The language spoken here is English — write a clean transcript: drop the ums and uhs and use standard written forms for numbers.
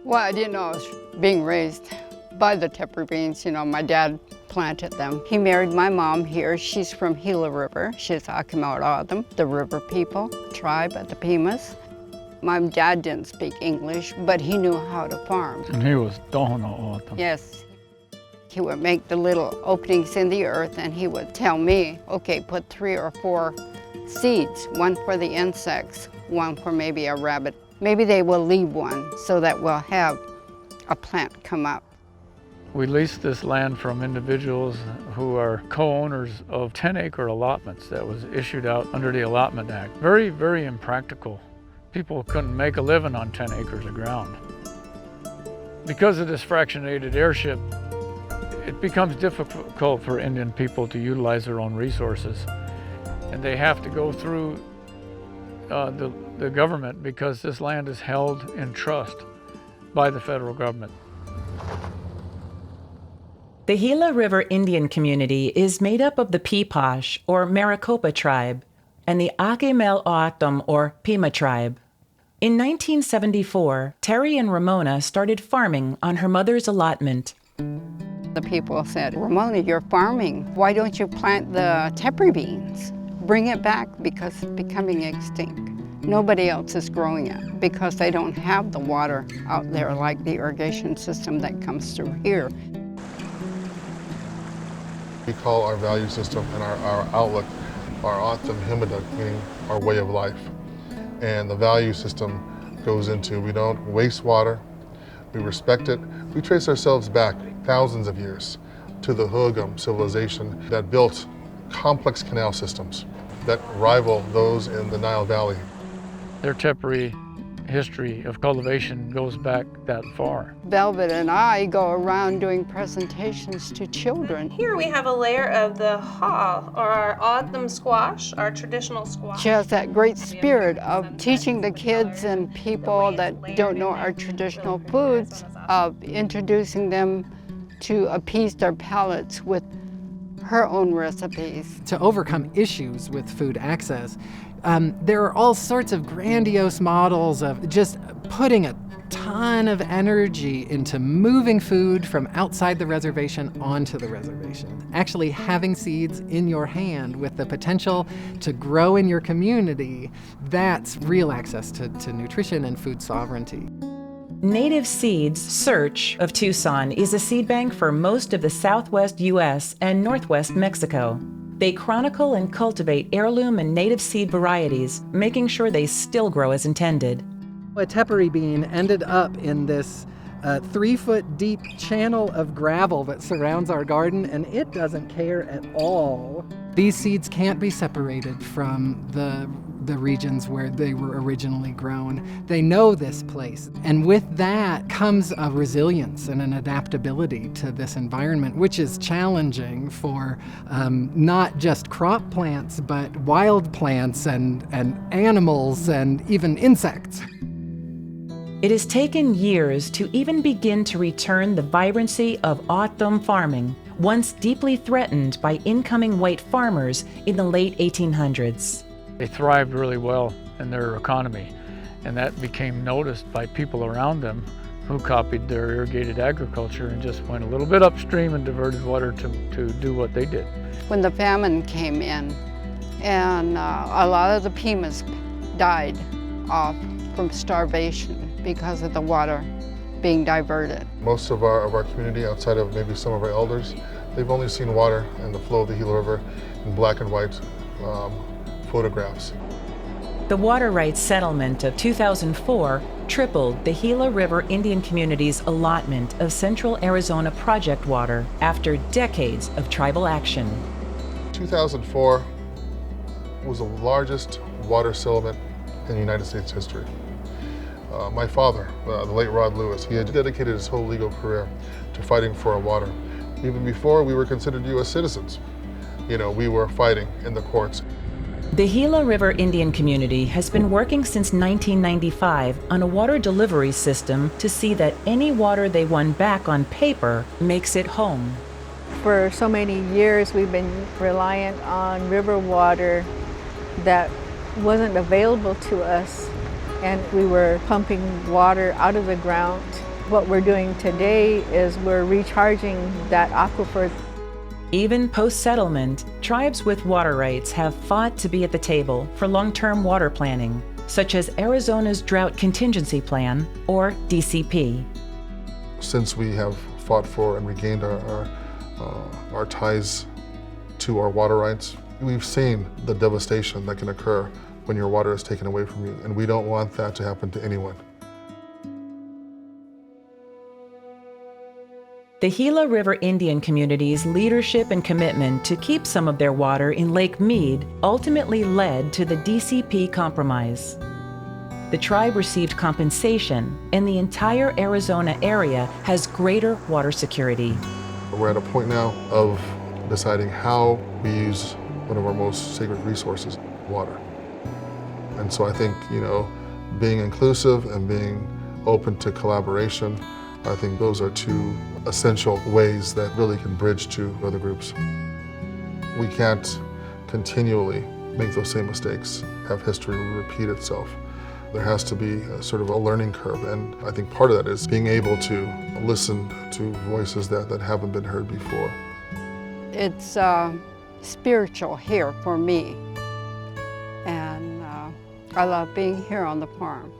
Well, I didn't know I was being raised by the tepary beans. You know, my dad planted them. He married my mom here. She's from Gila River. She's Akimautam, the river people, tribe of the Pimas. My dad didn't speak English, but he knew how to farm. And he was drought-tolerant. Yes. He would make the little openings in the earth and he would tell me, okay, put 3 or 4 seeds, one for the insects, one for maybe a rabbit. Maybe they will leave one so that we'll have a plant come up. We leased this land from individuals who are co-owners of 10-acre allotments that was issued out under the Allotment Act. Very, very impractical. People couldn't make a living on 10 acres of ground. Because of this fractionated airship, it becomes difficult for Indian people to utilize their own resources. And they have to go through the government because this land is held in trust by the federal government. The Gila River Indian community is made up of the Peepash, or Maricopa tribe, and the Msop or Pima tribe. In 1974, Terry and Ramona started farming on her mother's allotment. The people said, Ramona, you're farming. Why don't you plant the tepary beans? Bring it back because it's becoming extinct. Nobody else is growing it because they don't have the water out there like the irrigation system that comes through here. We call our value system and our outlook our Autumn Himada, meaning our way of life. And the value system goes into we don't waste water, we respect it. We trace ourselves back thousands of years to the Hugam civilization that built complex canal systems that rival those in the Nile Valley. Their tepary history of cultivation goes back that far. Velvet and I go around doing presentations to children. Here we have a layer of the haw, or our autumn squash, our traditional squash. She has that great spirit of teaching the kids and people that don't know our traditional foods, of introducing them to appease their palates with her own recipes. To overcome issues with food access, there are all sorts of grandiose models of just putting a ton of energy into moving food from outside the reservation onto the reservation. Actually having seeds in your hand with the potential to grow in your community, that's real access to nutrition and food sovereignty. Native Seeds Search of Tucson is a seed bank for most of the southwest U.S. and northwest Mexico. They chronicle and cultivate heirloom and native seed varieties, making sure they still grow as intended. A tepary bean ended up in this 3-foot deep channel of gravel that surrounds our garden, and it doesn't care at all. These seeds can't be separated from the regions where they were originally grown. They know this place. And with that comes a resilience and an adaptability to this environment, which is challenging for not just crop plants, but wild plants and animals and even insects. It has taken years to even begin to return the vibrancy of autumn farming, once deeply threatened by incoming white farmers in the late 1800s. They thrived really well in their economy, and that became noticed by people around them who copied their irrigated agriculture and just went a little bit upstream and diverted water to do what they did. When the famine came in, and a lot of the Pimas died off from starvation because of the water being diverted. Most of our community, outside of maybe some of our elders, they've only seen water and the flow of the Gila River in black and white photographs. The water rights settlement of 2004 tripled the Gila River Indian community's allotment of Central Arizona project water after decades of tribal action. 2004 was the largest water settlement in United States history. My father, the late Rod Lewis, he had dedicated his whole legal career to fighting for our water. Even before we were considered U.S. citizens, we were fighting in the courts. The Gila River Indian community has been working since 1995 on a water delivery system to see that any water they won back on paper makes it home. For so many years, we've been reliant on river water that wasn't available to us, and we were pumping water out of the ground What we're doing today is we're recharging that aquifer. Even post-settlement, tribes with water rights have fought to be at the table for long-term water planning, such as Arizona's Drought Contingency Plan, or DCP. Since we have fought for and regained our ties to our water rights, we've seen the devastation that can occur when your water is taken away from you, and we don't want that to happen to anyone. The Gila River Indian community's leadership and commitment to keep some of their water in Lake Mead ultimately led to the DCP compromise. The tribe received compensation, and the entire Arizona area has greater water security. We're at a point now of deciding how we use one of our most sacred resources, water. And so I think, being inclusive and being open to collaboration, I think those are two essential ways that really can bridge to other groups. We can't continually make those same mistakes, have history repeat itself. There has to be a sort of a learning curve, and I think part of that is being able to listen to voices that haven't been heard before. It's spiritual here for me, and I love being here on the farm.